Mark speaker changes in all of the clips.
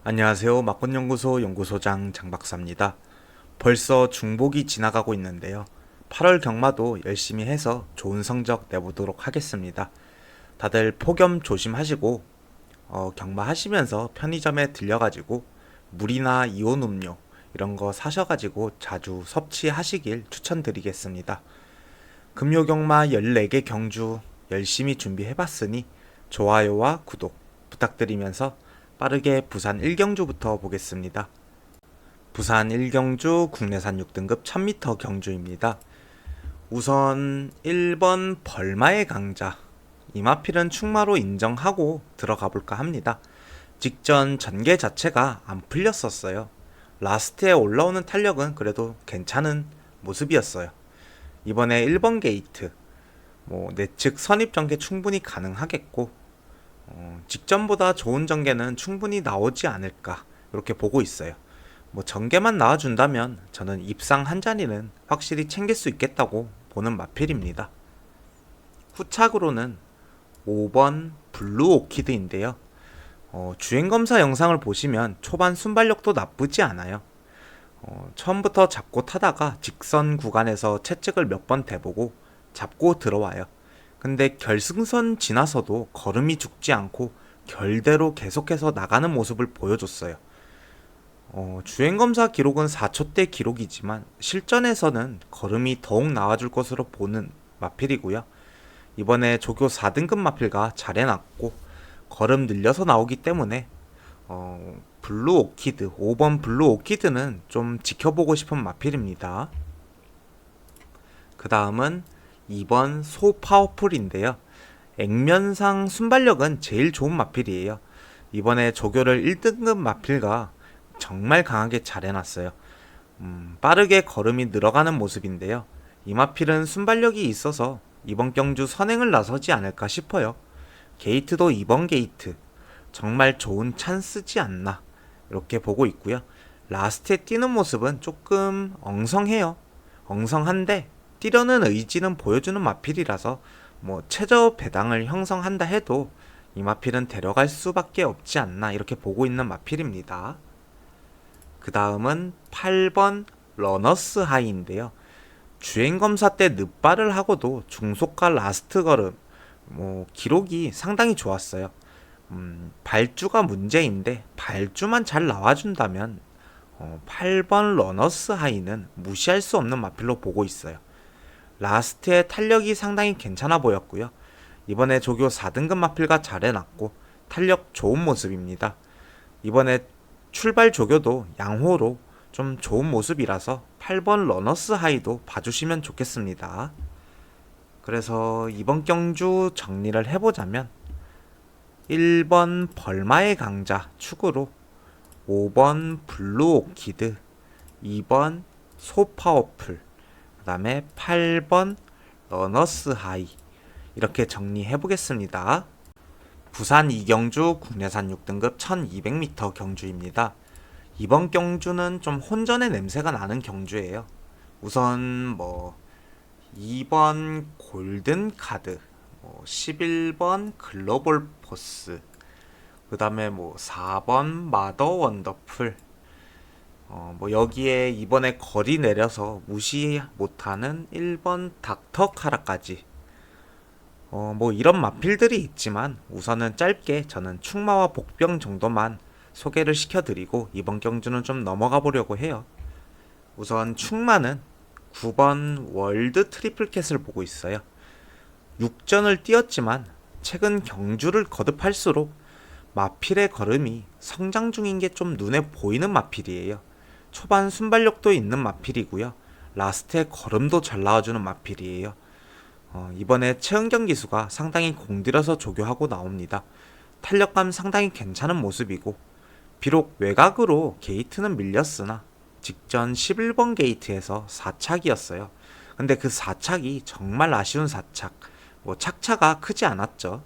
Speaker 1: 안녕하세요. 막권연구소 연구소장 장박사입니다. 벌써 중복이 지나가고 있는데요. 8월 경마도 열심히 해서 좋은 성적 내보도록 하겠습니다. 다들 폭염 조심하시고 경마하시면서 편의점에 들려가지고 물이나 이온 음료 이런 거 사셔가지고 자주 섭취하시길 추천드리겠습니다. 금요경마 14개 경주 열심히 준비해봤으니 좋아요와 구독 부탁드리면서 빠르게 부산 1경주부터 보겠습니다. 부산 1경주 국내산 6등급 1000m 경주입니다. 우선 1번 벌마의 강자 이마필은 충마로 인정하고 들어가 볼까 합니다. 직전 전개 자체가 안 풀렸었어요. 라스트에 올라오는 탄력은 그래도 괜찮은 모습이었어요. 이번에 1번 게이트 내측 선입 전개 충분히 가능하겠고 직전보다 좋은 전개는 충분히 나오지 않을까 이렇게 보고 있어요. 전개만 나와준다면 저는 입상 한 자리는 확실히 챙길 수 있겠다고 보는 마필입니다. 후착으로는 5번 블루 오키드인데요. 주행검사 영상을 보시면 초반 순발력도 나쁘지 않아요. 처음부터 잡고 타다가 직선 구간에서 채찍을 몇 번 대보고 잡고 들어와요. 근데 결승선 지나서도 걸음이 죽지 않고 결대로 계속해서 나가는 모습을 보여줬어요. 주행검사 기록은 4초대 기록이지만 실전에서는 걸음이 더욱 나와줄 것으로 보는 마필이고요. 이번에 조교 4등급 마필과 잘 해놨고 걸음 늘려서 나오기 때문에 블루 오키드 5번 블루 오키드는 좀 지켜보고 싶은 마필입니다. 그 다음은 2번 소 파워풀인데요. 액면상 순발력은 제일 좋은 마필이에요. 이번에 조교를 1등급 마필과 정말 강하게 잘 해놨어요. 빠르게 걸음이 늘어가는 모습인데요. 이 마필은 순발력이 있어서 이번 경주 선행을 나서지 않을까 싶어요. 게이트도 2번 게이트 정말 좋은 찬스지 않나 이렇게 보고 있고요. 라스트에 뛰는 모습은 조금 엉성해요. 엉성한데 뛰려는 의지는 보여주는 마필이라서 최저 배당을 형성한다 해도 이 마필은 데려갈 수밖에 없지 않나 이렇게 보고 있는 마필입니다. 그 다음은 8번 러너스 하이인데요. 주행검사 때 늪발을 하고도 중속과 라스트 걸음 기록이 상당히 좋았어요. 발주가 문제인데 발주만 잘 나와준다면 8번 러너스 하이는 무시할 수 없는 마필로 보고 있어요. 라스트의 탄력이 상당히 괜찮아 보였고요. 이번에 조교 4등급 마필과 잘 해놨고 탄력 좋은 모습입니다. 이번에 출발 조교도 양호로 좀 좋은 모습이라서 8번 러너스 하이도 봐주시면 좋겠습니다. 그래서 이번 경주 정리를 해보자면 1번 벌마의 강자 축으로 5번 블루 오키드 2번 소파워풀 그 다음에 8번 러너스 하이 이렇게 정리해보겠습니다. 부산 2경주 국내산 6등급 1200m 경주입니다. 이번 경주는 좀 혼전의 냄새가 나는 경주예요. 우선 2번 골든 카드 11번 글로벌 포스 그 다음에 4번 마더 원더풀 여기에 이번에 거리 내려서 무시 못하는 1번 닥터 카라까지 이런 마필들이 있지만 우선은 짧게 저는 충마와 복병 정도만 소개를 시켜드리고 이번 경주는 좀 넘어가 보려고 해요. 우선 충마는 9번 월드 트리플캣을 보고 있어요. 6전을 뛰었지만 최근 경주를 거듭할수록 마필의 걸음이 성장 중인 게 좀 눈에 보이는 마필이에요. 초반 순발력도 있는 마필이고요. 라스트에 걸음도 잘 나와주는 마필이에요. 이번에 체은경 기수가 상당히 공들여서 조교하고 나옵니다. 탄력감 상당히 괜찮은 모습이고 비록 외곽으로 게이트는 밀렸으나 직전 11번 게이트에서 4착이었어요. 근데 그 4착이 정말 아쉬운 4착 착차가 크지 않았죠.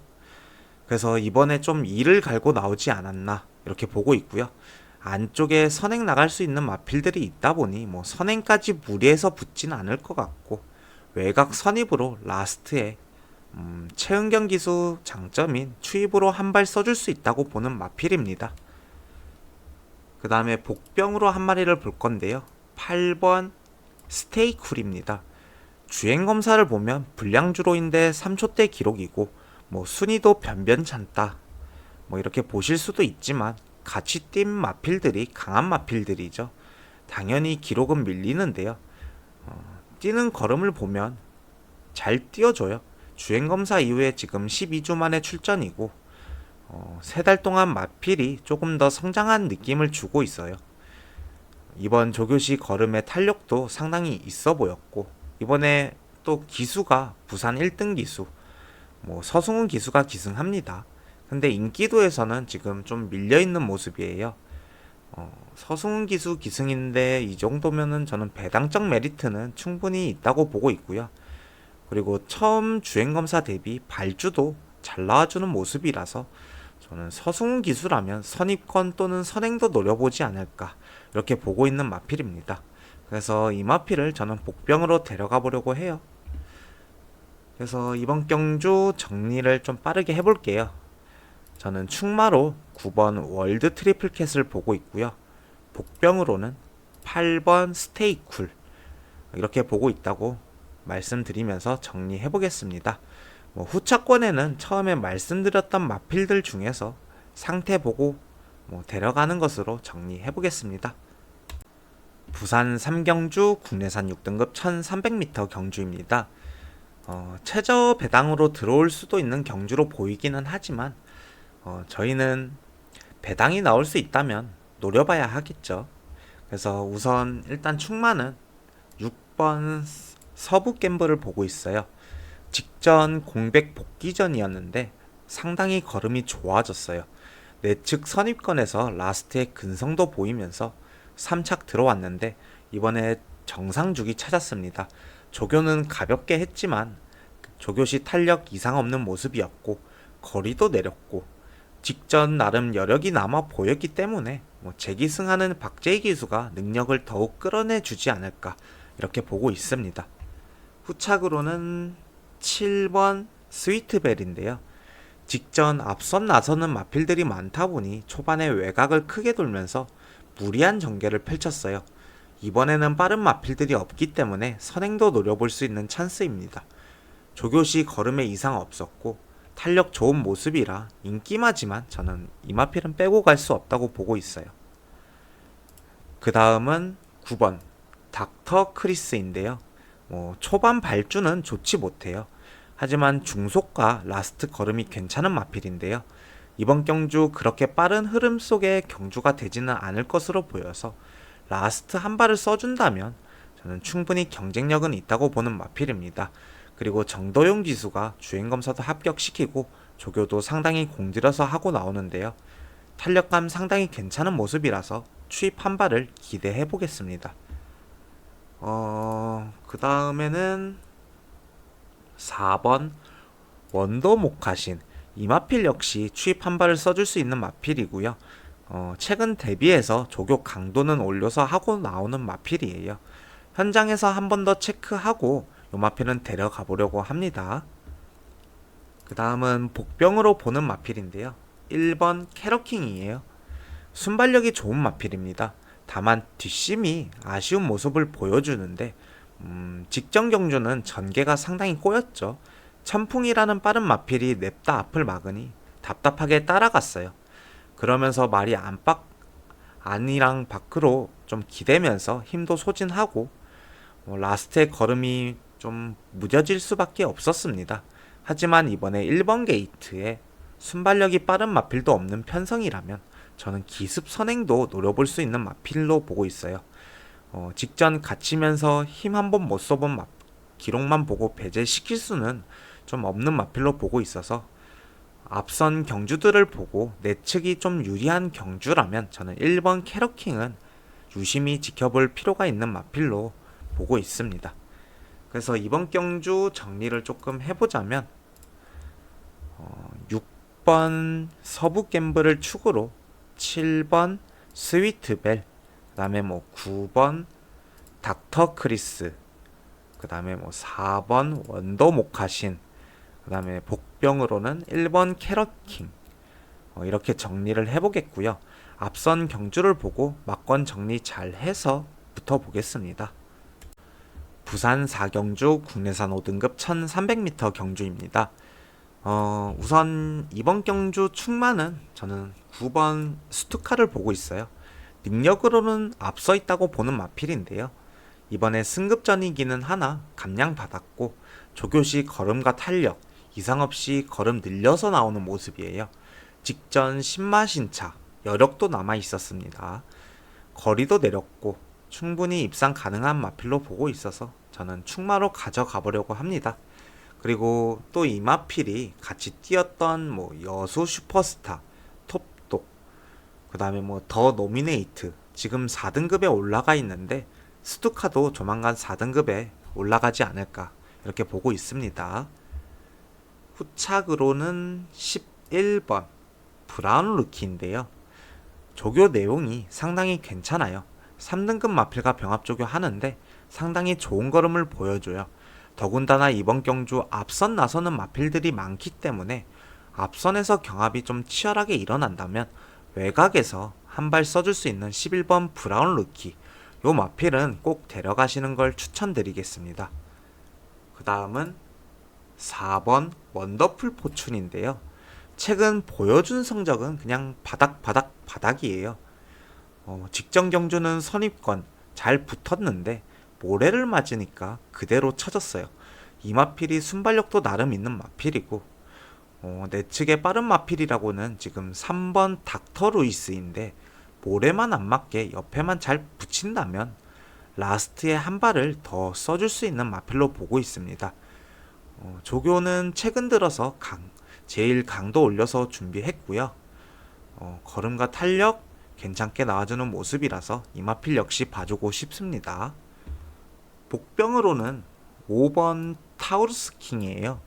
Speaker 1: 그래서 이번에 좀 이를 갈고 나오지 않았나 이렇게 보고 있고요. 안쪽에 선행 나갈 수 있는 마필들이 있다 보니 선행까지 무리해서 붙지는 않을 것 같고 외곽 선입으로 라스트에 체은경 기수 장점인 추입으로 한 발 써줄 수 있다고 보는 마필입니다. 그 다음에 복병으로 한 마리를 볼 건데요. 8번 스테이쿨입니다. 주행검사를 보면 불량주로인데 3초대 기록이고 뭐 순위도 변변찮다 뭐 이렇게 보실 수도 있지만 같이 뛴 마필들이 강한 마필들이죠. 당연히 기록은 밀리는데요. 뛰는 걸음을 보면 잘 뛰어줘요. 주행검사 이후에 지금 12주 만에 출전이고 3달 동안 마필이 조금 더 성장한 느낌을 주고 있어요. 이번 조교시 걸음의 탄력도 상당히 있어 보였고 이번에 또 기수가 부산 1등 기수 서승훈 기수가 기승합니다. 근데 인기도에서는 지금 좀 밀려있는 모습이에요. 서승훈 기수 기승인데 이 정도면은 저는 배당적 메리트는 충분히 있다고 보고 있고요. 그리고 처음 주행검사 대비 발주도 잘 나와주는 모습이라서 저는 서승훈 기수라면 선입권 또는 선행도 노려보지 않을까 이렇게 보고 있는 마필입니다. 그래서 이 마필을 저는 복병으로 데려가 보려고 해요. 그래서 이번 경주 정리를 좀 빠르게 해볼게요. 저는 충마로 9번 월드 트리플캣을 보고 있고요. 복병으로는 8번 스테이쿨 이렇게 보고 있다고 말씀드리면서 정리해 보겠습니다. 후차권에는 처음에 말씀드렸던 마필들 중에서 상태 보고 데려가는 것으로 정리해 보겠습니다. 부산 3경주 국내산 6등급 1300m 경주입니다. 최저 배당으로 들어올 수도 있는 경주로 보이기는 하지만 저희는 배당이 나올 수 있다면 노려봐야 하겠죠. 그래서 우선 일단 충마는 6번 서부 갬블을 보고 있어요. 직전 공백 복귀전이었는데 상당히 걸음이 좋아졌어요. 내측 선입권에서 라스트에 근성도 보이면서 3착 들어왔는데 이번에 정상주기 찾았습니다. 조교는 가볍게 했지만 조교시 탄력 이상 없는 모습이었고 거리도 내렸고 직전 나름 여력이 남아 보였기 때문에 재기승하는 박재희 기수가 능력을 더욱 끌어내주지 않을까 이렇게 보고 있습니다. 후착으로는 7번 스위트벨인데요. 직전 앞선 나서는 마필들이 많다 보니 초반에 외곽을 크게 돌면서 무리한 전개를 펼쳤어요. 이번에는 빠른 마필들이 없기 때문에 선행도 노려볼 수 있는 찬스입니다. 조교시 걸음에 이상 없었고 탄력 좋은 모습이라 인기마지만 저는 이 마필은 빼고 갈 수 없다고 보고 있어요. 그 다음은 9번 닥터 크리스인데요. 초반 발주는 좋지 못해요. 하지만 중속과 라스트 걸음이 괜찮은 마필인데요. 이번 경주 그렇게 빠른 흐름 속의 경주가 되지는 않을 것으로 보여서 라스트 한 발을 써준다면 저는 충분히 경쟁력은 있다고 보는 마필입니다. 그리고 정도용 기수가 주행검사도 합격시키고 조교도 상당히 공들여서 하고 나오는데요. 탄력감 상당히 괜찮은 모습이라서 추입 한 발을 기대해 보겠습니다. 그 다음에는 4번 원더 모카신 이 마필 역시 추입 한 발을 써줄 수 있는 마필이고요. 최근 대비해서 조교 강도는 올려서 하고 나오는 마필이에요. 현장에서 한 번 더 체크하고 이 마필은 데려가 보려고 합니다. 그 다음은 복병으로 보는 마필인데요. 1번 캐러킹이에요. 순발력이 좋은 마필입니다. 다만 뒷심이 아쉬운 모습을 보여주는데 직전 경주는 전개가 상당히 꼬였죠. 천풍이라는 빠른 마필이 냅다 앞을 막으니 답답하게 따라갔어요. 그러면서 말이 안이랑 밖으로 좀 기대면서 힘도 소진하고 라스트의 걸음이 좀 무뎌질 수밖에 없었습니다. 하지만 이번에 1번 게이트에 순발력이 빠른 마필도 없는 편성이라면 저는 기습 선행도 노려볼 수 있는 마필로 보고 있어요. 직전 갇히면서 힘 한번 못 써본 기록만 보고 배제시킬 수는 좀 없는 마필로 보고 있어서 앞선 경주들을 보고 내측이 좀 유리한 경주라면 저는 1번 캐러킹은 유심히 지켜볼 필요가 있는 마필로 보고 있습니다. 그래서 이번 경주 정리를 조금 해보자면 6번 서부 갬블을 축으로 7번 스위트벨, 그 다음에 9번 닥터 크리스, 그 다음에 4번 원더 모카신, 그 다음에 복병으로는 1번 캐러킹 이렇게 정리를 해보겠고요. 앞선 경주를 보고 막권 정리 잘 해서 붙어보겠습니다. 부산 4경주 국내산 5등급 1300m 경주입니다. 우선 이번 경주 충마는 저는 9번 스투카를 보고 있어요. 능력으로는 앞서 있다고 보는 마필인데요. 이번에 승급전이기는 하나 감량받았고 조교시 걸음과 탄력 이상 없이 걸음 늘려서 나오는 모습이에요. 직전 신마신차 여력도 남아 있었습니다. 거리도 내렸고 충분히 입상 가능한 마필로 보고 있어서 저는 충마로 가져가 보려고 합니다. 그리고 또 이 마필이 같이 뛰었던 여수 슈퍼스타, 톱독, 그 다음에 더 노미네이트 지금 4등급에 올라가 있는데 스투카도 조만간 4등급에 올라가지 않을까 이렇게 보고 있습니다. 후착으로는 11번 브라운 루키인데요. 조교 내용이 상당히 괜찮아요. 3등급 마필과 병합 조교 하는데 상당히 좋은 걸음을 보여줘요. 더군다나 이번 경주 앞선 나서는 마필들이 많기 때문에 앞선에서 경합이 좀 치열하게 일어난다면 외곽에서 한 발 써줄 수 있는 11번 브라운 루키 요 마필은 꼭 데려가시는 걸 추천드리겠습니다. 그 다음은 4번 원더풀 포춘인데요. 최근 보여준 성적은 그냥 바닥이에요. 직전 경주는 선입권 잘 붙었는데 모래를 맞으니까 그대로 쳐졌어요. 이 마필이 순발력도 나름 있는 마필이고 내측에 빠른 마필이라고는 지금 3번 닥터 루이스인데 모래만 안 맞게 옆에만 잘 붙인다면 라스트에 한 발을 더 써줄 수 있는 마필로 보고 있습니다. 조교는 최근 들어서 제일 강도 올려서 준비했고요. 걸음과 탄력 괜찮게 나와주는 모습이라서 이 마필 역시 봐주고 싶습니다. 복병으로는 5번 타우루스 킹이에요.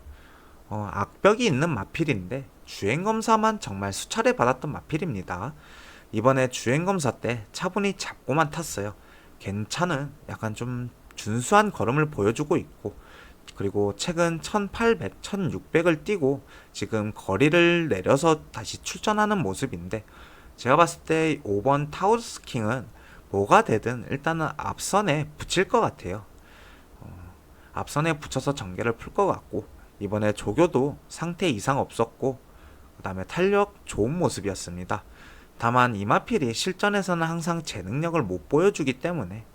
Speaker 1: 악벽이 있는 마필인데 주행검사만 정말 수차례 받았던 마필입니다. 이번에 주행검사 때 차분히 잡고만 탔어요. 괜찮은 약간 좀 준수한 걸음을 보여주고 있고 그리고 최근 1800, 1600을 뛰고 지금 거리를 내려서 다시 출전하는 모습인데 제가 봤을 때 5번 타우루스 킹은 뭐가 되든 일단은 앞선에 붙일 것 같아요. 앞선에 붙여서 전개를 풀 것 같고 이번에 조교도 상태 이상 없었고 그 다음에 탄력 좋은 모습이었습니다. 다만 이마필이 실전에서는 항상 제 능력을 못 보여주기 때문에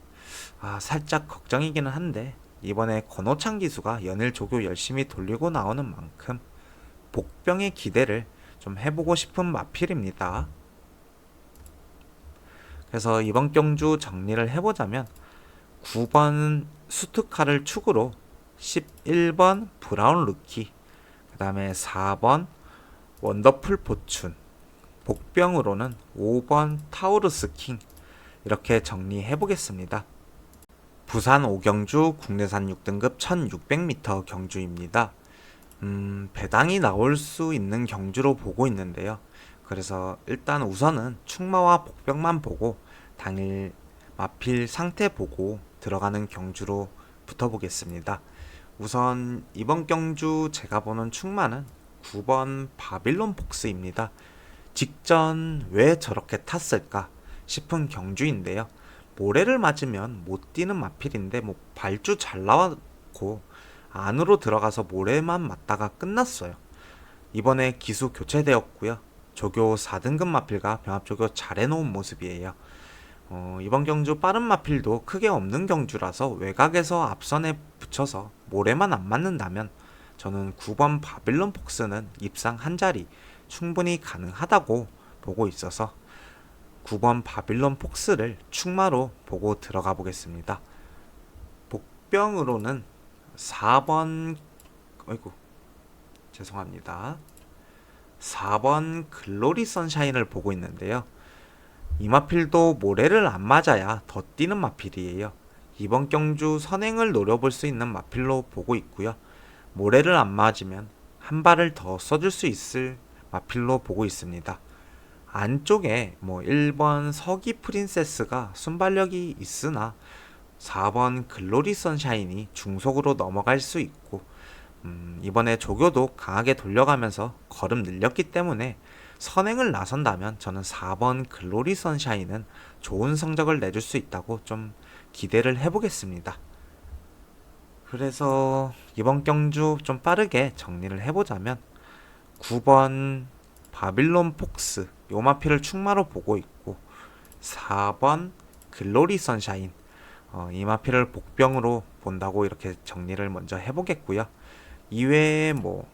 Speaker 1: 살짝 걱정이기는 한데 이번에 권호창 기수가 연일 조교 열심히 돌리고 나오는 만큼 복병의 기대를 좀 해보고 싶은 마필입니다. 그래서 이번 경주 정리를 해보자면 9번 스투카를 축으로 11번 브라운 루키 그 다음에 4번 원더풀 포춘 복병으로는 5번 타우루스 킹 이렇게 정리해 보겠습니다. 부산 5경주 국내산 6등급 1600m 경주입니다. 배당이 나올 수 있는 경주로 보고 있는데요. 그래서 일단 우선은 충마와 복병만 보고 당일 마필 상태 보고 들어가는 경주로 붙어보겠습니다. 우선 이번 경주 제가 보는 충마는 9번 바빌론 폭스입니다. 직전 왜 저렇게 탔을까 싶은 경주인데요. 모래를 맞으면 못 뛰는 마필인데 발주 잘 나왔고 안으로 들어가서 모래만 맞다가 끝났어요. 이번에 기수 교체되었고요. 조교 4등급 마필과 병합조교 잘 해놓은 모습이에요. 이번 경주 빠른 마필도 크게 없는 경주라서 외곽에서 앞선에 붙여서 모래만 안 맞는다면 저는 9번 바빌론 폭스는 입상 한 자리 충분히 가능하다고 보고 있어서 9번 바빌론 폭스를 충마로 보고 들어가 보겠습니다. 복병으로는 4번 죄송합니다. 4번 글로리 선샤인을 보고 있는데요. 이 마필도 모래를 안 맞아야 더 뛰는 마필이에요. 이번 경주 선행을 노려볼 수 있는 마필로 보고 있고요. 모래를 안 맞으면 한 발을 더 써줄 수 있을 마필로 보고 있습니다. 안쪽에 1번 서기 프린세스가 순발력이 있으나 4번 글로리 선샤인이 중속으로 넘어갈 수 있고 이번에 조교도 강하게 돌려가면서 걸음 늘렸기 때문에 선행을 나선다면 저는 4번 글로리 선샤인은 좋은 성적을 내줄 수 있다고 좀 기대를 해보겠습니다. 그래서 이번 경주 좀 빠르게 정리를 해보자면 9번 바빌론 폭스 요 마필을 충마로 보고 있고 4번 글로리 선샤인 이 마필을 복병으로 본다고 이렇게 정리를 먼저 해보겠고요. 이외에 뭐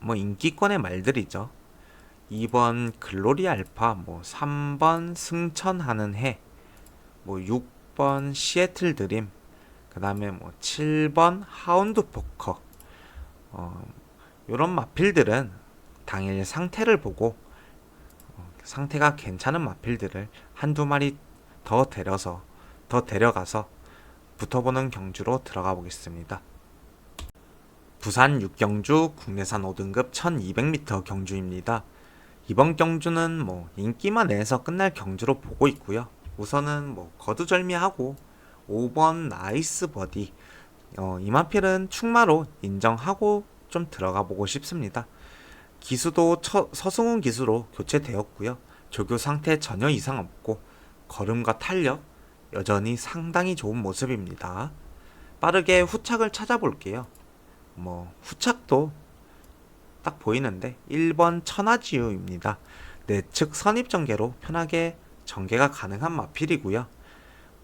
Speaker 1: 인기권의 말들이죠. 2번 글로리 알파, 3번 승천하는 해, 6번 시애틀 드림, 그 다음에 7번 하운드 포커. 이런 마필들은 당일 상태를 보고 상태가 괜찮은 마필들을 한두 마리 더 데려가서 붙어보는 경주로 들어가 보겠습니다. 부산 6경주 국내산 5등급 1200m 경주입니다. 이번 경주는 인기만 내서 끝날 경주로 보고 있고요. 우선은 거두절미하고 5번 나이스 버디 이 마필은 충마로 인정하고 좀 들어가 보고 싶습니다. 기수도 서승훈 기수로 교체되었고요. 조교 상태 전혀 이상 없고 걸음과 탄력 여전히 상당히 좋은 모습입니다. 빠르게 후착을 찾아볼게요. 후착도 딱 보이는데 1번 천하지우입니다. 내측 선입전개로 편하게 전개가 가능한 마필이고요.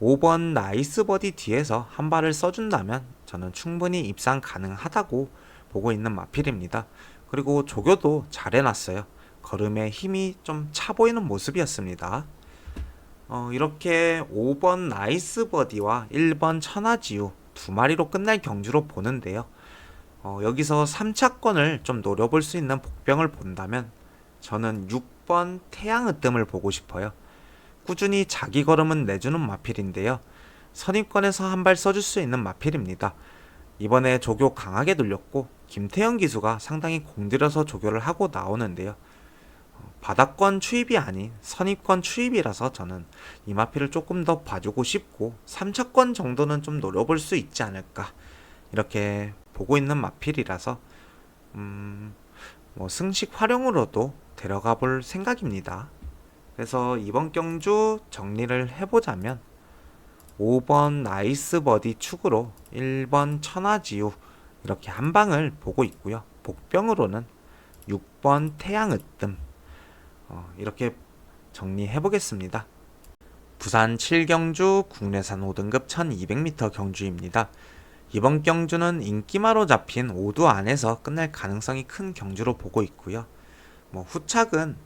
Speaker 1: 5번 나이스 버디 뒤에서 한 발을 써준다면 저는 충분히 입상 가능하다고 보고 있는 마필입니다. 그리고 조교도 잘 해놨어요. 걸음에 힘이 좀 차 보이는 모습이었습니다. 이렇게 5번 나이스 버디와 1번 천하지우 두 마리로 끝날 경주로 보는데요. 여기서 3차권을 좀 노려볼 수 있는 복병을 본다면 저는 6번 태양으뜸을 보고 싶어요. 꾸준히 자기 걸음은 내주는 마필인데요. 선입권에서 한 발 써줄 수 있는 마필입니다. 이번에 조교 강하게 돌렸고 김태형 기수가 상당히 공들여서 조교를 하고 나오는데요. 바닥권 추입이 아닌 선입권 추입이라서 저는 이 마필을 조금 더 봐주고 싶고 3차권 정도는 좀 노려볼 수 있지 않을까 이렇게 보고 있는 마필이라서 승식 활용으로도 데려가 볼 생각입니다. 그래서 이번 경주 정리를 해보자면 5번 나이스 버디 축으로 1번 천하지우 이렇게 한 방을 보고 있고요. 복병으로는 6번 태양으뜸 이렇게 정리해보겠습니다. 부산 7경주 국내산 5등급 1200m 경주입니다. 이번 경주는 인기마로 잡힌 5두 안에서 끝날 가능성이 큰 경주로 보고 있고요. 후착은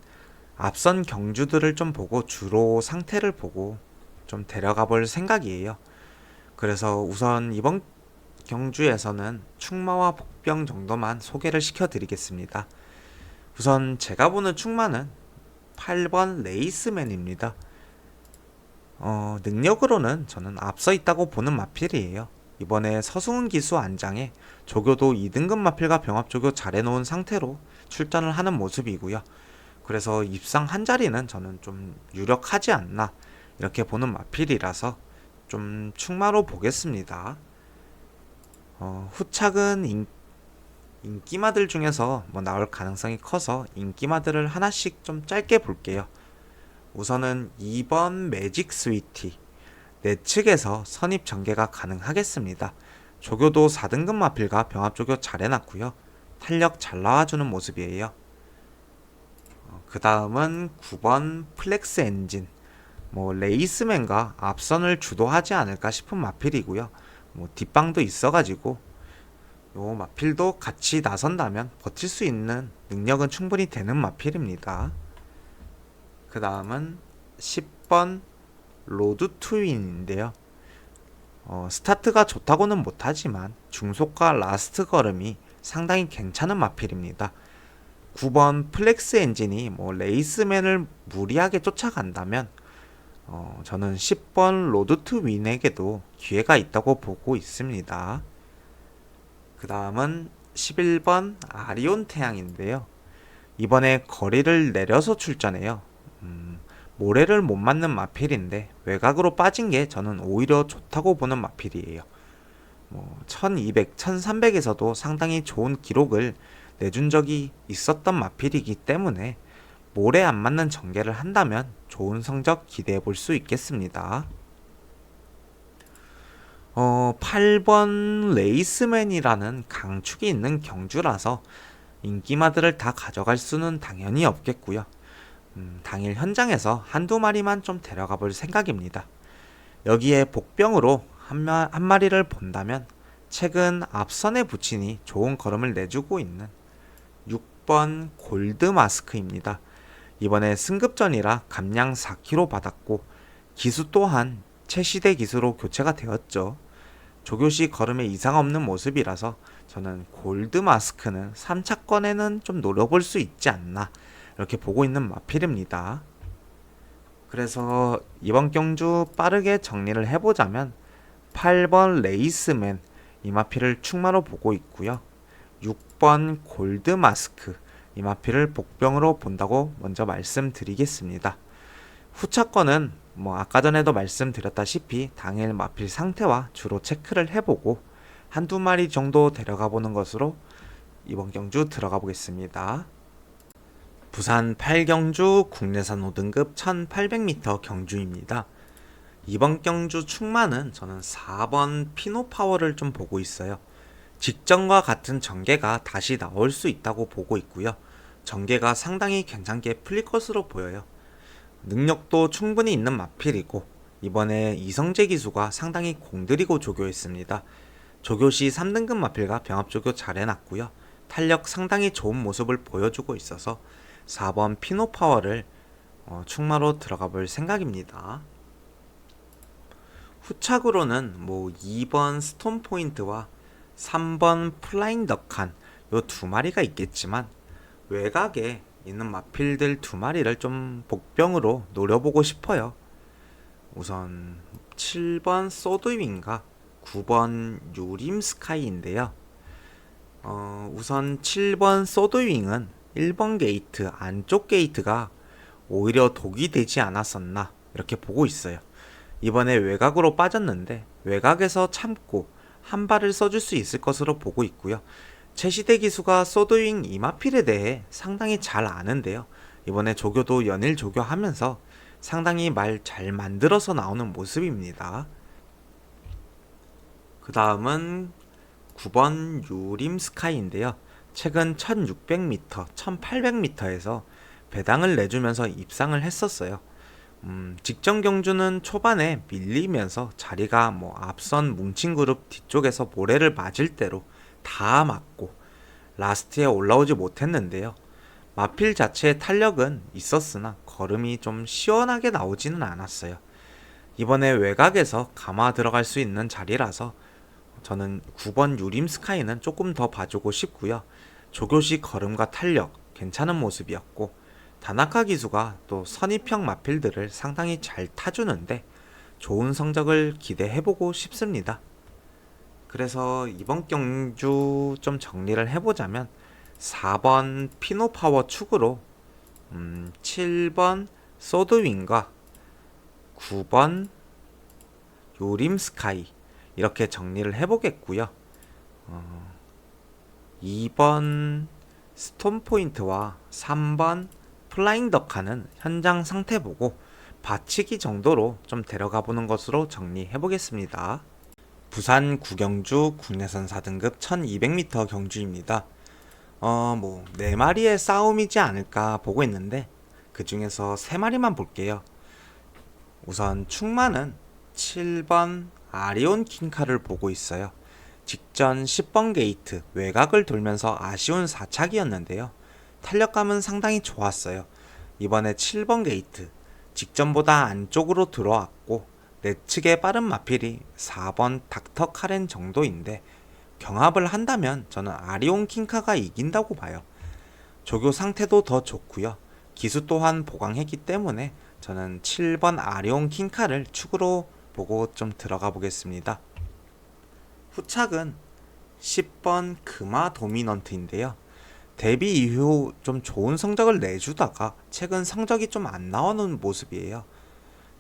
Speaker 1: 앞선 경주들을 좀 보고 주로 상태를 보고 좀 데려가 볼 생각이에요. 그래서 우선 이번 경주에서는 충마와 복병 정도만 소개를 시켜드리겠습니다. 우선 제가 보는 충마는 8번 레이스맨입니다. 능력으로는 저는 앞서 있다고 보는 마필이에요. 이번에 서승훈 기수 안장에 조교도 2등급 마필과 병합조교 잘해놓은 상태로 출전을 하는 모습이고요. 그래서 입상 한 자리는 저는 좀 유력하지 않나 이렇게 보는 마필이라서 좀 충마로 보겠습니다. 후착은 인기마들 중에서 나올 가능성이 커서 인기마들을 하나씩 좀 짧게 볼게요. 우선은 2번 매직 스위티 내측에서 선입 전개가 가능하겠습니다. 조교도 4등급 마필과 병합조교 잘 해놨고요. 탄력 잘 나와주는 모습이에요. 그 다음은 9번 플렉스 엔진 레이스맨과 앞선을 주도하지 않을까 싶은 마필이고요. 뒷방도 있어가지고 요 마필도 같이 나선다면 버틸 수 있는 능력은 충분히 되는 마필입니다. 그 다음은 10번 로드 트윈인데요. 스타트가 좋다고는 못하지만 중속과 라스트 걸음이 상당히 괜찮은 마필입니다. 9번 플렉스 엔진이 레이스맨을 무리하게 쫓아간다면 저는 10번 로드 투 윈에게도 기회가 있다고 보고 있습니다. 그 다음은 11번 아리온 태양인데요. 이번에 거리를 내려서 출전해요. 모래를 못 맞는 마필인데 외곽으로 빠진 게 저는 오히려 좋다고 보는 마필이에요. 1200, 1300에서도 상당히 좋은 기록을 내준 적이 있었던 마필이기 때문에 몰에 안 맞는 전개를 한다면 좋은 성적 기대해 볼 수 있겠습니다. 8번 레이스맨이라는 강축이 있는 경주라서 인기마들을 다 가져갈 수는 당연히 없겠고요. 당일 현장에서 한두 마리만 좀 데려가 볼 생각입니다. 여기에 복병으로 한 마리를 본다면 최근 앞선에 붙이니 좋은 걸음을 내주고 있는 6번 골드 마스크입니다. 이번에 승급전이라 감량 4kg 받았고 기수 또한 최시대 기수로 교체가 되었죠. 조교시 걸음에 이상 없는 모습이라서 저는 골드 마스크는 3차권에는 좀 노려볼 수 있지 않나 이렇게 보고 있는 마필입니다. 그래서 이번 경주 빠르게 정리를 해보자면 8번 레이스맨 이 마필을 충마로 보고 있고요. 6번 골드 마스크 이 마필을 복병으로 본다고 먼저 말씀드리겠습니다. 후차권은 아까 전에도 말씀드렸다시피 당일 마필 상태와 주로 체크를 해보고 한두 마리 정도 데려가 보는 것으로 이번 경주 들어가 보겠습니다. 부산 8경주 국내산 5등급 1800m 경주입니다. 이번 경주 충마는 저는 4번 피노파워를 좀 보고 있어요. 직전과 같은 전개가 다시 나올 수 있다고 보고 있고요. 전개가 상당히 괜찮게 풀릴 것으로 보여요. 능력도 충분히 있는 마필이고 이번에 이성재 기수가 상당히 공들이고 조교했습니다. 조교시 3등급 마필과 병합조교 잘 해놨고요. 탄력 상당히 좋은 모습을 보여주고 있어서 4번 피노파워를 충마로 들어가 볼 생각입니다. 후착으로는 2번 스톤포인트와 3번 플라잉 덕한 요 두 마리가 있겠지만 외곽에 있는 마필들 두 마리를 좀 복병으로 노려보고 싶어요. 우선 7번 소드윙과 9번 유림스카이인데요. 우선 7번 소드윙은 1번 게이트 안쪽 게이트가 오히려 독이 되지 않았었나 이렇게 보고 있어요. 이번에 외곽으로 빠졌는데 외곽에서 참고 한 발을 써줄 수 있을 것으로 보고 있고요. 최시대 기수가 소드윙 이마필에 대해 상당히 잘 아는데요. 이번에 조교도 연일 조교하면서 상당히 말 잘 만들어서 나오는 모습입니다. 그 다음은 9번 유림스카이인데요. 최근 1600m, 1800m에서 배당을 내주면서 입상을 했었어요. 직전 경주는 초반에 밀리면서 자리가 앞선 뭉친 그룹 뒤쪽에서 모래를 맞을 대로 다 맞고 라스트에 올라오지 못했는데요. 마필 자체의 탄력은 있었으나 걸음이 좀 시원하게 나오지는 않았어요. 이번에 외곽에서 감아 들어갈 수 있는 자리라서 저는 9번 유림스카이는 조금 더 봐주고 싶고요. 조교시 걸음과 탄력 괜찮은 모습이었고 다나카 기수가 또 선입형 마필들을 상당히 잘 타주는데 좋은 성적을 기대해보고 싶습니다. 그래서 이번 경주 좀 정리를 해보자면 4번 피노파워 축으로 7번 소드윙과 9번 요림스카이 이렇게 정리를 해보겠고요. 2번 스톤포인트와 3번 플라잉 덕하는 현장 상태 보고 받치기 정도로 좀 데려가 보는 것으로 정리해 보겠습니다. 부산 구경주 국내선 4등급 1200m 경주입니다. 4마리의 싸움이지 않을까 보고 있는데 그 중에서 3마리만 볼게요. 우선 충마는 7번 아리온 킹카를 보고 있어요. 직전 10번 게이트 외곽을 돌면서 아쉬운 4착이었는데요. 탄력감은 상당히 좋았어요. 이번에 7번 게이트 직전보다 안쪽으로 들어왔고 내측의 빠른 마필이 4번 닥터 카렌 정도인데 경합을 한다면 저는 아리온 킹카가 이긴다고 봐요. 조교 상태도 더 좋고요. 기수 또한 보강했기 때문에 저는 7번 아리온 킹카를 축으로 보고 좀 들어가 보겠습니다. 후착은 10번 금화 도미넌트인데요. 데뷔 이후 좀 좋은 성적을 내주다가 최근 성적이 좀 안 나오는 모습이에요.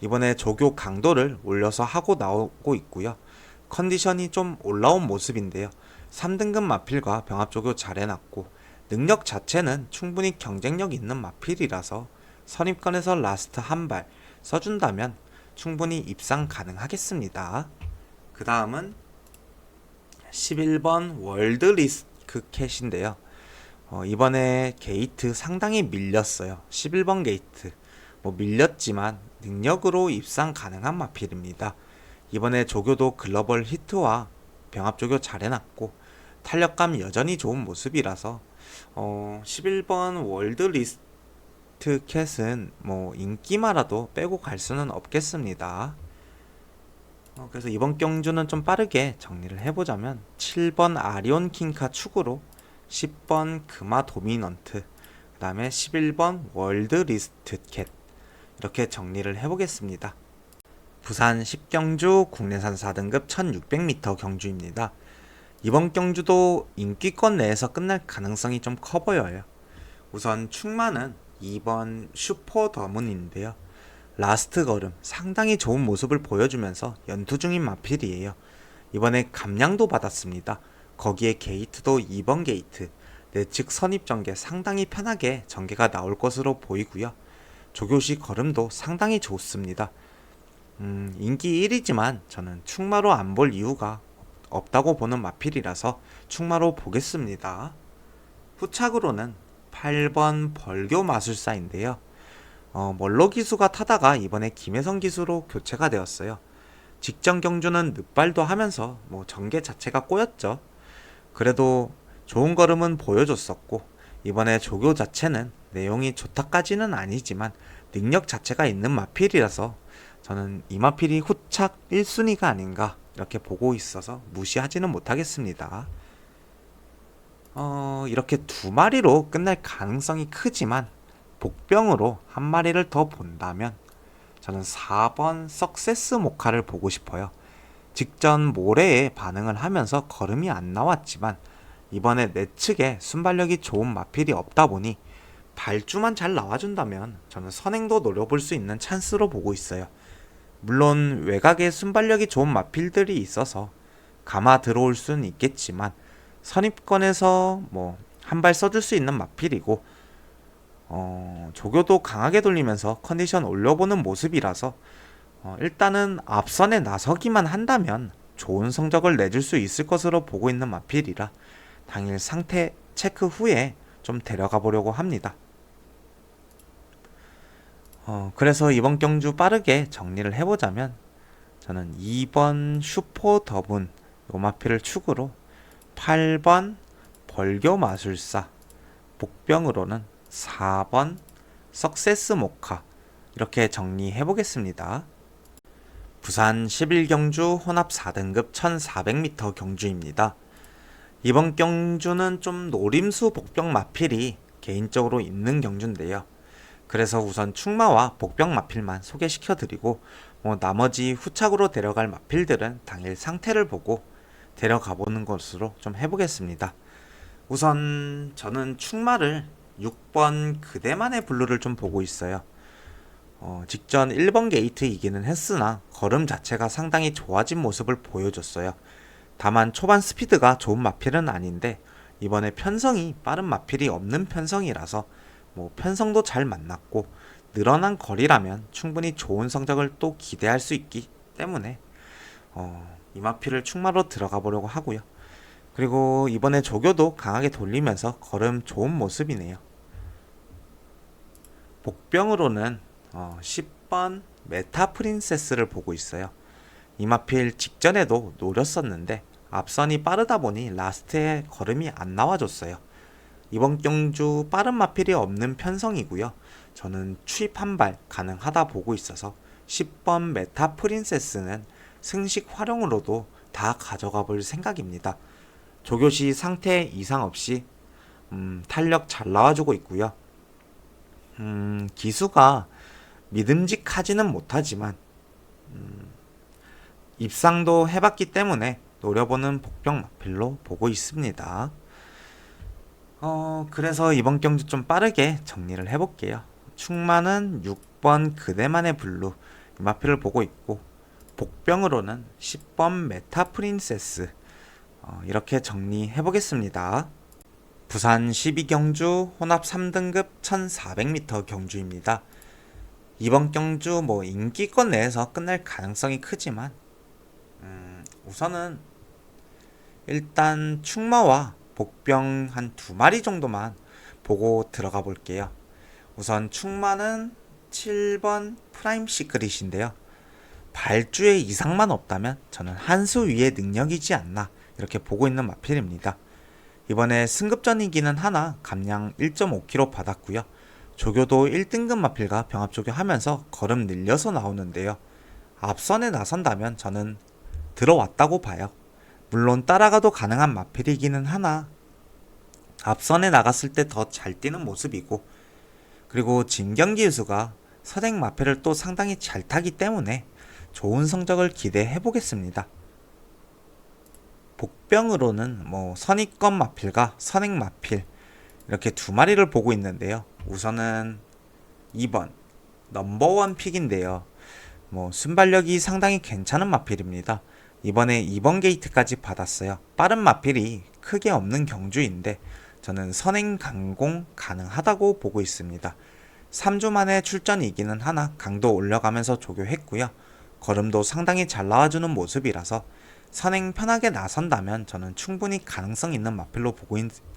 Speaker 1: 이번에 조교 강도를 올려서 하고 나오고 있고요. 컨디션이 좀 올라온 모습인데요. 3등급 마필과 병합조교 잘 해놨고 능력 자체는 충분히 경쟁력 있는 마필이라서 선입권에서 라스트 한 발 써준다면 충분히 입상 가능하겠습니다. 그 다음은 11번 월드 리스크 캣인데요. 이번에 게이트 상당히 밀렸어요. 11번 게이트. 밀렸지만 능력으로 입상 가능한 마필입니다. 이번에 조교도 글로벌 히트와 병합 조교 잘 해놨고 탄력감 여전히 좋은 모습이라서 11번 월드 리스트 캣은 인기마라도 빼고 갈 수는 없겠습니다. 그래서 이번 경주는 좀 빠르게 정리를 해보자면 7번 아리온 킹카 축으로 10번 금화 도미넌트 그 다음에 11번 월드 리스트 캣 이렇게 정리를 해보겠습니다. 부산 10경주 국내산 4등급 1600m 경주입니다. 이번 경주도 인기권 내에서 끝날 가능성이 좀 커 보여요. 우선 충마는 2번 슈퍼 더문인데요. 라스트 걸음 상당히 좋은 모습을 보여주면서 연투 중인 마필이에요. 이번에 감량도 받았습니다. 거기에 게이트도 2번 게이트 내측 선입 전개 상당히 편하게 전개가 나올 것으로 보이고요. 조교시 걸음도 상당히 좋습니다. 인기 1위지만 저는 충마로 안 볼 이유가 없다고 보는 마필이라서 충마로 보겠습니다. 후착으로는 8번 벌교 마술사인데요. 멀로 기수가 타다가 이번에 김혜성 기수로 교체가 되었어요. 직전 경주는 늑발도 하면서 전개 자체가 꼬였죠. 그래도 좋은 걸음은 보여줬었고 이번에 조교 자체는 내용이 좋다까지는 아니지만 능력 자체가 있는 마필이라서 저는 이 마필이 후착 1순위가 아닌가 이렇게 보고 있어서 무시하지는 못하겠습니다. 이렇게 두 마리로 끝날 가능성이 크지만 복병으로 한 마리를 더 본다면 저는 4번 석세스 모카를 보고 싶어요. 직전 모래에 반응을 하면서 걸음이 안 나왔지만 이번에 내 측에 순발력이 좋은 마필이 없다 보니 발주만 잘 나와준다면 저는 선행도 노려볼 수 있는 찬스로 보고 있어요. 물론 외곽에 순발력이 좋은 마필들이 있어서 감아 들어올 수는 있겠지만 선입권에서 한 발 써줄 수 있는 마필이고 조교도 강하게 돌리면서 컨디션 올려보는 모습이라서 일단은 앞선에 나서기만 한다면 좋은 성적을 내줄 수 있을 것으로 보고 있는 마필이라 당일 상태 체크 후에 좀 데려가 보려고 합니다. 그래서 이번 경주 빠르게 정리를 해보자면 저는 2번 슈퍼 더분 요 마필을 축으로 8번 벌교 마술사 복병으로는 4번 석세스 모카 이렇게 정리해 보겠습니다. 부산 11경주 혼합 4등급 1400m 경주입니다. 이번 경주는 좀 노림수 복병 마필이 개인적으로 있는 경주인데요. 그래서 우선 충마와 복병 마필만 소개시켜 드리고 나머지 후착으로 데려갈 마필들은 당일 상태를 보고 데려가 보는 것으로 좀 해보겠습니다. 우선 저는 충마를 6번 그대만의 블루를 좀 보고 있어요. 직전 1번 게이트이기는 했으나 걸음 자체가 상당히 좋아진 모습을 보여줬어요. 다만 초반 스피드가 좋은 마필은 아닌데 이번에 편성이 빠른 마필이 없는 편성이라서 편성도 잘 만났고 늘어난 거리라면 충분히 좋은 성적을 또 기대할 수 있기 때문에 이 마필을 충마로 들어가 보려고 하고요. 그리고 이번에 조교도 강하게 돌리면서 걸음 좋은 모습이네요. 복병으로는 10번 메타 프린세스를 보고 있어요. 이 마필 직전에도 노렸었는데 앞선이 빠르다 보니 라스트에 걸음이 안 나와줬어요. 이번 경주 빠른 마필이 없는 편성이고요. 저는 추입 한 발 가능하다 보고 있어서 10번 메타 프린세스는 승식 활용으로도 다 가져가 볼 생각입니다. 조교시 상태 이상 없이 탄력 잘 나와주고 있고요. 기수가 믿음직하지는 못하지만 입상도 해봤기 때문에 노려보는 복병 마필로 보고 있습니다. 그래서 이번 경주 좀 빠르게 정리를 해볼게요. 충마는 6번 그대만의 블루 이 마필을 보고 있고 복병으로는 10번 메타 프린세스 이렇게 정리해보겠습니다. 부산 12경주 혼합 3등급 1400m 경주입니다. 이번 경주 인기권 내에서 끝날 가능성이 크지만 우선은 일단 충마와 복병 한 두 마리 정도만 보고 들어가 볼게요. 우선 충마는 7번 프라임 시크릿인데요. 발주의 이상만 없다면 저는 한 수 위의 능력이지 않나 이렇게 보고 있는 마필입니다. 이번에 승급전이기는 하나 감량 1.5kg 받았고요. 조교도 1등급 마필과 병합 조교하면서 걸음 늘려서 나오는데요. 앞선에 나선다면 저는 들어왔다고 봐요. 물론 따라가도 가능한 마필이기는 하나 앞선에 나갔을 때 더 잘 뛰는 모습이고, 그리고 진경기수가 선행 마필을 또 상당히 잘 타기 때문에 좋은 성적을 기대해 보겠습니다. 복병으로는 선입권 마필과 선행 마필 이렇게 두 마리를 보고 있는데요. 우선은 2번 넘버원 픽인데요. 순발력이 상당히 괜찮은 마필입니다. 이번에 2번 게이트까지 받았어요. 빠른 마필이 크게 없는 경주인데 저는 선행 강공 가능하다고 보고 있습니다. 3주 만에 출전이기는 하나 강도 올려가면서 조교했고요. 걸음도 상당히 잘 나와주는 모습이라서 선행 편하게 나선다면 저는 충분히 가능성 있는 마필로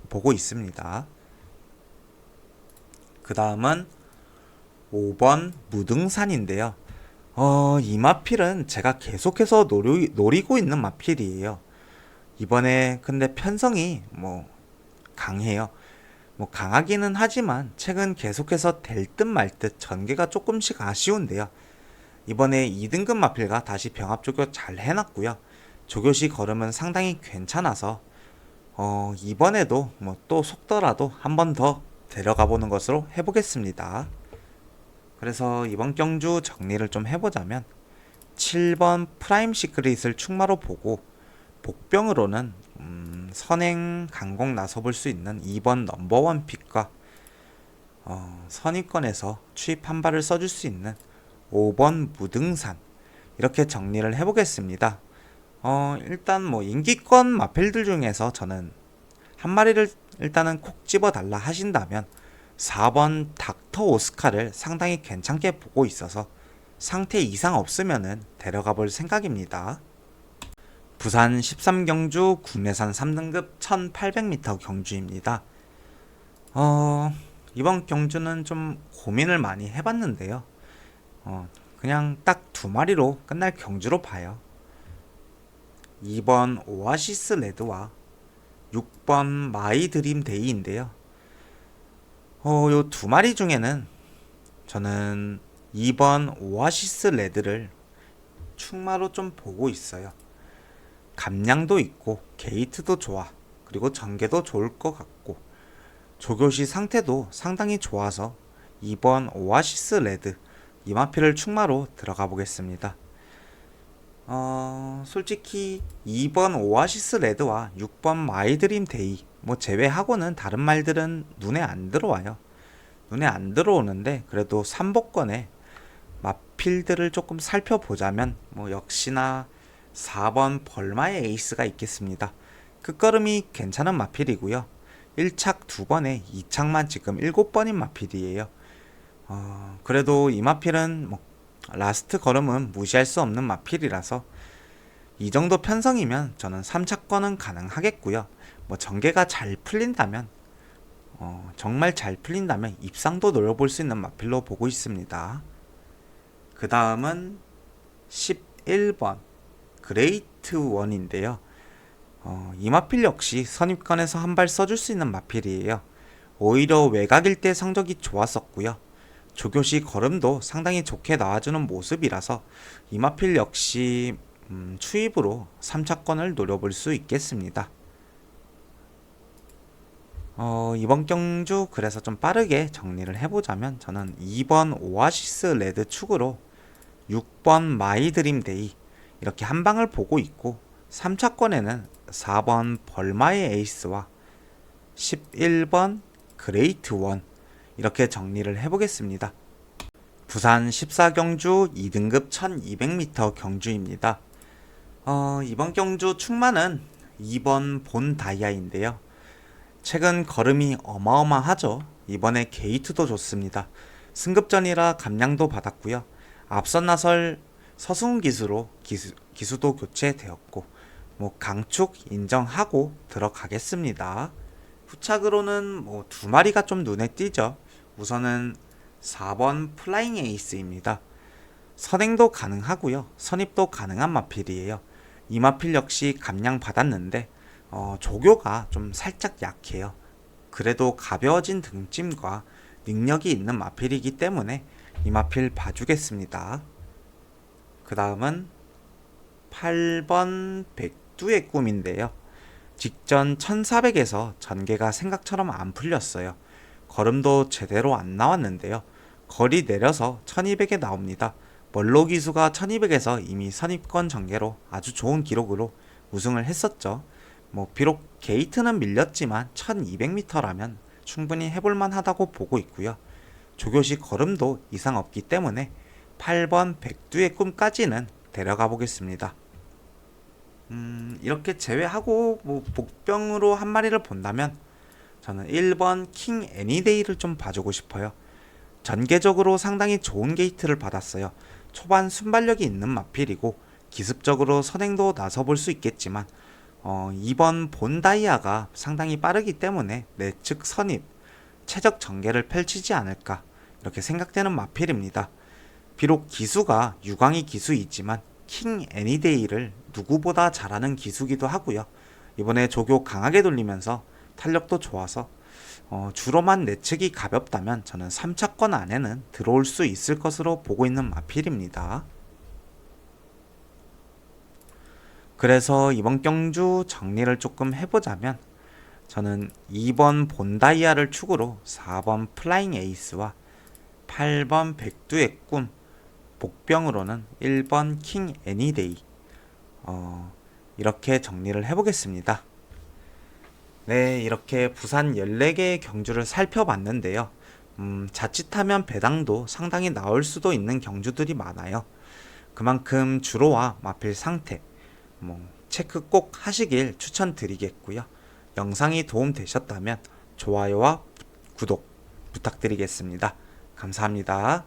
Speaker 1: 보고 있습니다. 그 다음은 5번 무등산인데요. 이 마필은 제가 계속해서 노리고 있는 마필이에요. 이번에 근데 편성이 강해요. 강하기는 하지만 최근 계속해서 될 듯 말 듯 전개가 조금씩 아쉬운데요. 이번에 2등급 마필과 다시 병합 조교 잘 해놨고요. 조교시 걸음은 상당히 괜찮아서 이번에도 또 속더라도 한 번 더 데려가 보는 것으로 해보겠습니다. 그래서 이번 경주 정리를 좀 해보자면 7번 프라임 시크릿을 충마로 보고, 복병으로는 선행 강공 나서볼 수 있는 2번 넘버원 픽과 선입권에서 추입 한 발을 써줄 수 있는 5번 무등산 이렇게 정리를 해보겠습니다. 일단 인기권 마필들 중에서 저는 한 마리를 일단은 콕 집어달라 하신다면 4번 닥터 오스카를 상당히 괜찮게 보고 있어서 상태 이상 없으면은 데려가 볼 생각입니다. 부산 13경주 국내산 3등급 1800m 경주입니다. 이번 경주는 좀 고민을 많이 해봤는데요. 그냥 딱 두 마리로 끝날 경주로 봐요. 2번 오아시스 레드와 6번 마이 드림 데이인데요. 요 두 마리 중에는 저는 2번 오아시스 레드를 충마로 좀 보고 있어요. 감량도 있고 게이트도 좋아. 그리고 전개도 좋을 것 같고 조교시 상태도 상당히 좋아서 2번 오아시스 레드 이 마필을 충마로 들어가 보겠습니다. 솔직히 2번 오아시스 레드와 6번 마이드림 데이 제외하고는 다른 말들은 눈에 안 들어와요. 눈에 안 들어오는데 그래도 3복권에 마필들을 조금 살펴보자면 역시나 4번 벌마의 에이스가 있겠습니다. 끝걸음이 괜찮은 마필이고요. 1착 2번에 2착만 지금 7번인 마필이에요. 그래도 이 마필은 라스트 걸음은 무시할 수 없는 마필이라서 이 정도 편성이면 저는 3착권은 가능하겠고요. 전개가 잘 풀린다면 정말 잘 풀린다면 입상도 노려볼 수 있는 마필로 보고 있습니다. 그 다음은 11번 그레이트 원인데요. 이 마필 역시 선입권에서 한 발 써줄 수 있는 마필이에요. 오히려 외곽일 때 성적이 좋았었고요. 조교시 걸음도 상당히 좋게 나와주는 모습이라서 이 마필 역시 추입으로 3차권을 노려볼 수 있겠습니다. 이번 경주 그래서 좀 빠르게 정리를 해보자면 저는 2번 오아시스 레드 축으로 6번 마이드림 데이 이렇게 한 방을 보고 있고 3차권에는 4번 벌마의 에이스와 11번 그레이트 원 이렇게 정리를 해보겠습니다. 부산 14경주 2등급 1200m 경주입니다. 이번 경주 충마는 2번 본 다이아인데요. 최근 걸음이 어마어마하죠. 이번에 게이트도 좋습니다. 승급전이라 감량도 받았고요. 앞선 나설 서승훈 기수로 기수도 교체되었고 강축 인정하고 들어가겠습니다. 후착으로는 두 마리가 좀 눈에 띄죠. 우선은 4번 플라잉 에이스입니다. 선행도 가능하고요. 선입도 가능한 마필이에요. 이 마필 역시 감량 받았는데 조교가 좀 살짝 약해요. 그래도 가벼워진 등짐과 능력이 있는 마필이기 때문에 이 마필 봐주겠습니다. 그 다음은 8번 백두의 꿈인데요. 직전 1400에서 전개가 생각처럼 안 풀렸어요. 걸음도 제대로 안 나왔는데요. 거리 내려서 1200에 나옵니다. 멀로 기수가 1200에서 이미 선입권 전개로 아주 좋은 기록으로 우승을 했었죠. 비록 게이트는 밀렸지만 1200m라면 충분히 해볼만 하다고 보고 있고요. 조교시 걸음도 이상 없기 때문에 8번 백두의 꿈까지는 데려가 보겠습니다. 이렇게 제외하고 복병으로 한 마리를 본다면 저는 1번 킹 애니데이를 좀 봐주고 싶어요. 전개적으로 상당히 좋은 게이트를 받았어요. 초반 순발력이 있는 마필이고 기습적으로 선행도 나서볼 수 있겠지만 2번 본다이아가 상당히 빠르기 때문에 내측 선입, 최적 전개를 펼치지 않을까 이렇게 생각되는 마필입니다. 비록 기수가 유광이 기수이지만 킹 애니데이를 누구보다 잘하는 기수기도 하고요. 이번에 조교 강하게 돌리면서 탄력도 좋아서 주로만 내측이 가볍다면 저는 3차권 안에는 들어올 수 있을 것으로 보고 있는 마필입니다. 그래서 이번 경주 정리를 조금 해보자면 저는 2번 본다이아를 축으로 4번 플라잉 에이스와 8번 백두의 꿈, 복병으로는 1번 킹 애니데이 이렇게 정리를 해보겠습니다. 네, 이렇게 부산 14개의 경주를 살펴봤는데요. 자칫하면 배당도 상당히 나올 수도 있는 경주들이 많아요. 그만큼 주로와 마필 상태 체크 꼭 하시길 추천드리겠고요. 영상이 도움되셨다면 좋아요와 구독 부탁드리겠습니다. 감사합니다.